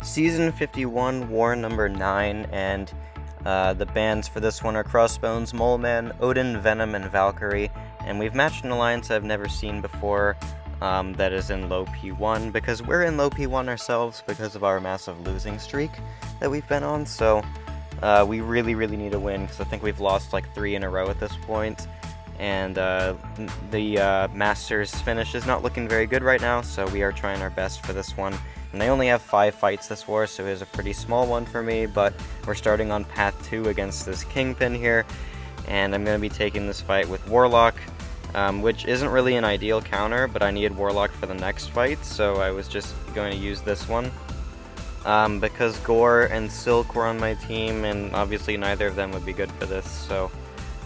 Season 51, War number 9, and the bands for this one are Crossbones, Moleman, Odin, Venom, and Valkyrie, and we've matched an alliance I've never seen before, that is in low P1, because we're in low P1 ourselves because of our massive losing streak that we've been on, so we really need a win, because I think we've lost like 3 in a row at this point, and the Masters finish is not looking very good right now, so we are trying our best for this one. And I only have 5 fights this war, so it is a pretty small one for me, but we're starting on path 2 against this Kingpin here, and I'm going to be taking this fight with Warlock, which isn't really an ideal counter, but I needed Warlock for the next fight, so I was just going to use this one. Because Gorr and Silk were on my team, and obviously neither of them would be good for this, so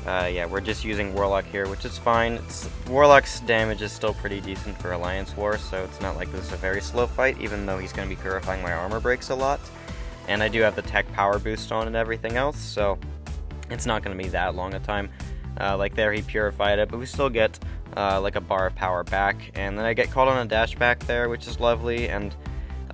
yeah, we're just using Warlock here, which is fine. Warlock's damage is still pretty decent for Alliance War, so it's not like this is a very slow fight, even though he's going to be purifying my armor breaks a lot. And I do have the tech power boost on and everything else, so it's not going to be that long a time. Like there, he purified it, but we still get like a bar of power back. And then I get caught on a dash back there, which is lovely, and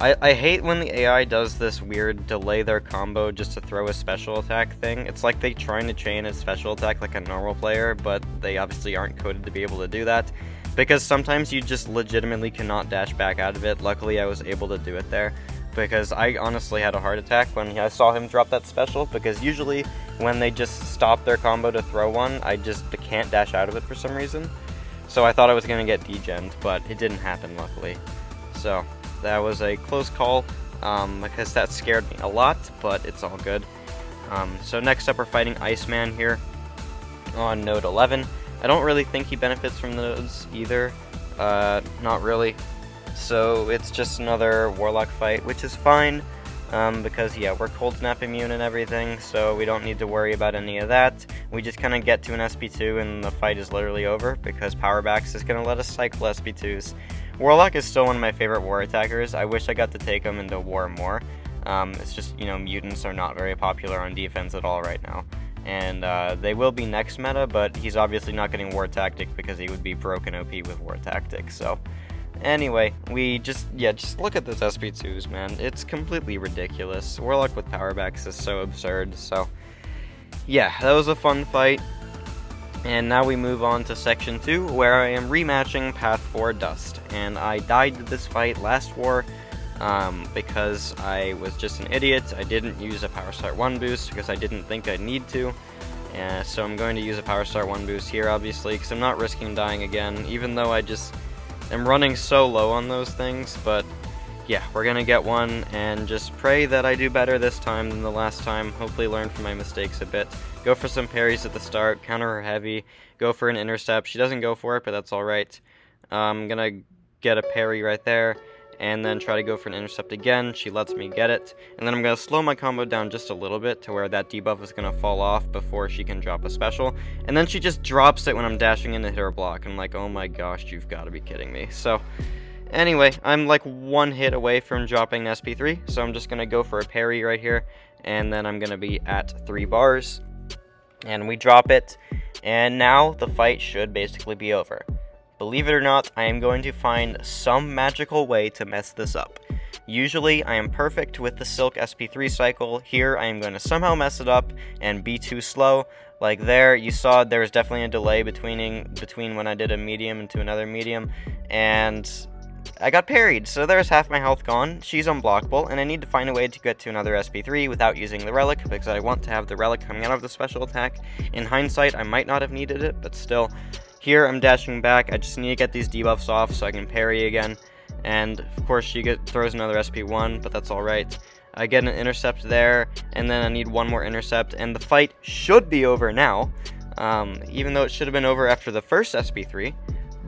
I hate when the AI does this weird delay their combo just to throw a special attack thing. It's like they trying to chain a special attack like a normal player, but they obviously aren't coded to be able to do that. Because sometimes you just legitimately cannot dash back out of it. Luckily I was able to do it there, because I honestly had a heart attack when I saw him drop that special, because usually when they just stop their combo to throw one, I just can't dash out of it for some reason. So I thought I was going to get degened, but it didn't happen luckily. So that was a close call, because that scared me a lot, but it's all good. So next up we're fighting Iceman here on node 11. I don't really think he benefits from the nodes either, not really. So it's just another Warlock fight, which is fine, because yeah, we're cold snap immune and everything, so we don't need to worry about any of that. We just kind of get to an SP2 and the fight is literally over, because Powerbacks is going to let us cycle SP2s. Warlock is still one of my favorite war attackers. I wish I got to take him into war more. It's just, you know, mutants are not very popular on defense at all right now. And they will be next meta, but he's obviously not getting war tactic because he would be broken OP with war tactic. So anyway, we just look at this SP2s, man. It's completely ridiculous. Warlock with powerbacks is so absurd. So yeah, that was a fun fight. And now we move on to Section 2, where I am rematching Path 4 Dust. And I died to this fight last war because I was just an idiot. I didn't use a Power Start 1 boost because I didn't think I'd need to. So I'm going to use a Power Start 1 boost here, obviously, because I'm not risking dying again, even though I just am running so low on those things. But yeah, we're going to get one and just pray that I do better this time than the last time. Hopefully learn from my mistakes a bit. Go for some parries at the start, counter her heavy, go for an intercept. She doesn't go for it, but that's alright. I'm going to get a parry right there, and then try to go for an intercept again. She lets me get it, and then I'm going to slow my combo down just a little bit to where that debuff is going to fall off before she can drop a special, and then she just drops it when I'm dashing in to hit her block. I'm like, oh my gosh, you've got to be kidding me. So anyway, I'm like 1 hit away from dropping an SP3, so I'm just going to go for a parry right here, and then I'm going to be at 3 bars. And we drop it, and now the fight should basically be over. Believe it or not, I am going to find some magical way to mess this up. Usually, I am perfect with the Silk SP3 cycle. Here, I am going to somehow mess it up and be too slow. Like there, you saw there was definitely a delay between when I did a medium into another medium, and I got parried, so there's half my health gone. She's unblockable, and I need to find a way to get to another SP3 without using the relic, because I want to have the relic coming out of the special attack. In hindsight, I might not have needed it, but still. Here, I'm dashing back. I just need to get these debuffs off so I can parry again. And, of course, she throws another SP1, but that's alright. I get an intercept there, and then I need one more intercept, and the fight should be over now. Even though it should have been over after the first SP3,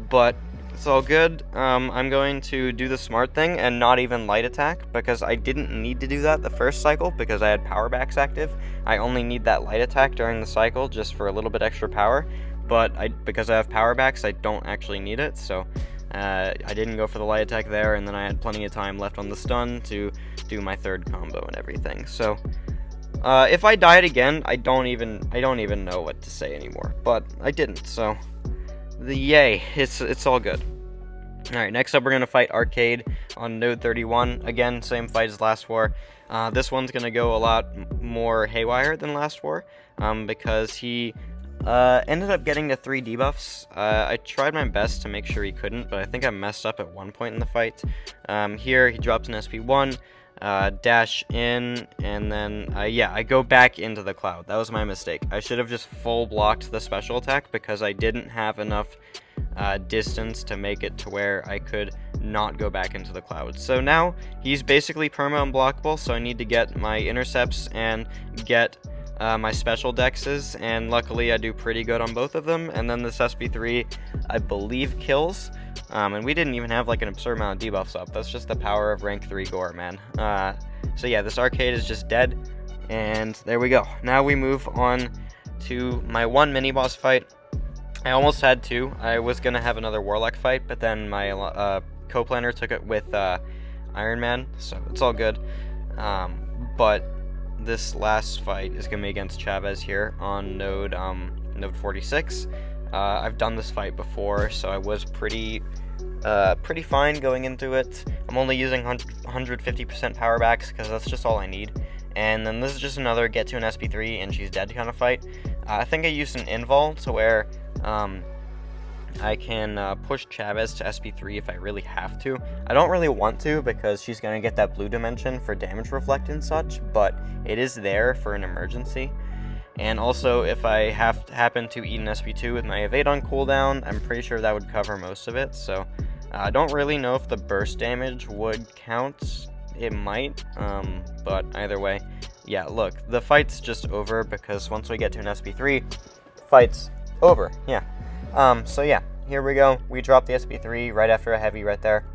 but it's all good. I'm going to do the smart thing and not even light attack, because I didn't need to do that the first cycle because I had powerbacks active. I only need that light attack during the cycle just for a little bit extra power, but because I have powerbacks, I don't actually need it, so I didn't go for the light attack there, and then I had plenty of time left on the stun to do my third combo and everything. So if I died again, I don't even know what to say anymore, but I didn't, so yay, it's all good. Alright, next up we're going to fight Arcade on node 31. Again, same fight as last war. This one's going to go a lot more haywire than last war, because he ended up getting the 3 debuffs. I tried my best to make sure he couldn't, but I think I messed up at one point in the fight. Here, he drops an SP1, dash in, and then, I go back into the cloud. That was my mistake. I should have just full blocked the special attack because I didn't have enough distance to make it to where I could not go back into the cloud. So now he's basically perma unblockable, so I need to get my intercepts and get my special dexes, and luckily I do pretty good on both of them. And then this SP3 I believe kills, and we didn't even have like an absurd amount of debuffs up. That's just the power of rank 3 Gorr, man. So yeah, this Arcade is just dead, and there we go. Now we move on to my one mini boss fight. I almost had 2. I was gonna have another Warlock fight, but then my co-planner took it with Iron Man, so it's all good. But this last fight is gonna be against Chavez here on node 46. I've done this fight before, so I was pretty fine going into it. I'm only using 150% power backs because that's just all I need. And then this is just another get to an SP3 and she's dead kind of fight. I think I used an invul to where I can push Chavez to SP3 if I really have to. I don't really want to because she's going to get that blue dimension for damage reflect and such, but it is there for an emergency. And also, if I happen to eat an SP2 with my evade on cooldown, I'm pretty sure that would cover most of it. So I don't really know if the burst damage would count. It might, but either way, yeah, look, the fight's just over because once we get to an SP3, fight's over, yeah. So yeah, here we go. We drop the SP3 right after a heavy right there.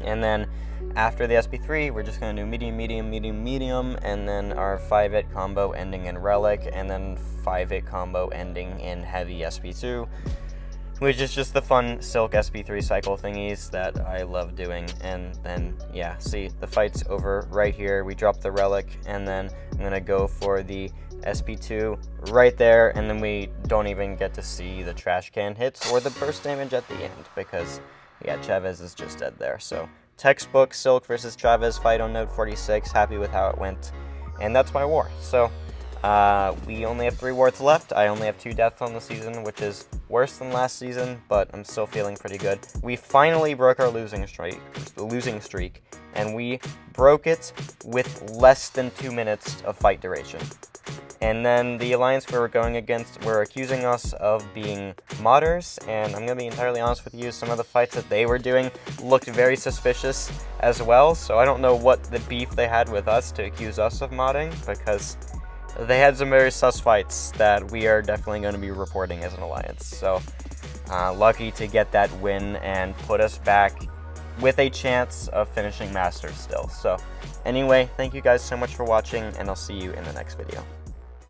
And then after the SP3, we're just going to do medium, medium, medium, medium, and then our 5-hit combo ending in Relic, and then 5-hit combo ending in heavy SP2, which is just the fun Silk SP3 cycle thingies that I love doing. And then, yeah, see, the fight's over right here. We drop the Relic, and then I'm going to go for the SP2 right there, and then we don't even get to see the trash can hits or the burst damage at the end because, yeah, Chavez is just dead there. So, textbook Silk versus Chavez fight on node 46. Happy with how it went. And that's my war. So, we only have 3 wards left. I only have 2 deaths on the season, which is worse than last season, but I'm still feeling pretty good. We finally broke our losing streak, and we broke it with less than 2 minutes of fight duration. And then the alliance we were going against were accusing us of being modders, and I'm going to be entirely honest with you, some of the fights that they were doing looked very suspicious as well, so I don't know what the beef they had with us to accuse us of modding, because they had some very sus fights that we are definitely going to be reporting as an alliance. So, lucky to get that win and put us back with a chance of finishing Masters still. So, anyway, thank you guys so much for watching, and I'll see you in the next video.